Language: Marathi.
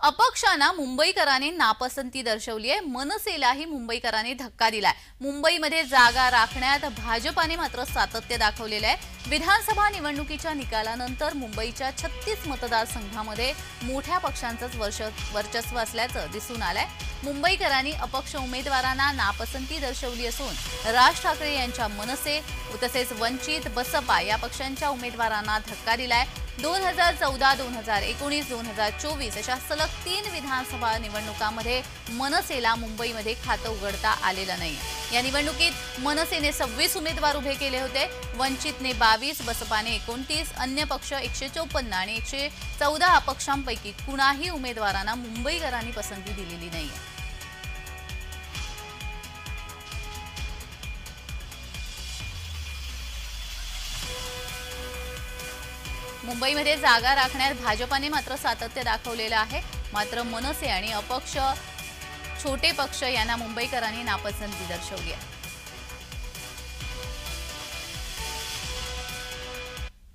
अपक्षांना मुंबईकरांनी नापसंती दर्शवली आहे। मनसेलाही मुंबईकरांनी धक्का दिलाय। मुंबईमध्ये जागा राखण्यात भाजपाने मात्र सातत्य दाखवलेले आहे। विधानसभा निवडणुकीच्या निकालानंतर मुंबईच्या 36 मतदारसंघामध्ये मोठ्या पक्षांचंच वर्चस्व असल्याचं दिसून आलंय। मुंबईकरांनी अपक्ष उमेदवारांना नापसंती दर्शवली असून राज ठाकरे यांच्या मनसे तसेच वंचित, बसपा या पक्षांच्या उमेदवारांना धक्का दिलाय। 2014, 2019, 2024 अशा सलग 3 विधानसभा निवडणुकांमध्ये मनसेला मुंबईमध्ये खातं उघडता आलेलं नाही। या निवडणुकीत मनसेने 26 उमेदवार उभे केले होते। वंचितने 22, बसपाने 29, अन्य पक्ष 154 आणि 114 अपक्षांपैकी कुणाही उमेदवारांना मुंबईकरांनी पसंती दिलेली नाहीये। मुंबईमध्ये जागा राखण्यात भाजपाने मात्र सातत्य दाखवलेलं आहे। मात्र मनसे आणि अपक्ष छोटे पक्ष यांना मुंबईकरांनी नापसंती दर्शवली आहे।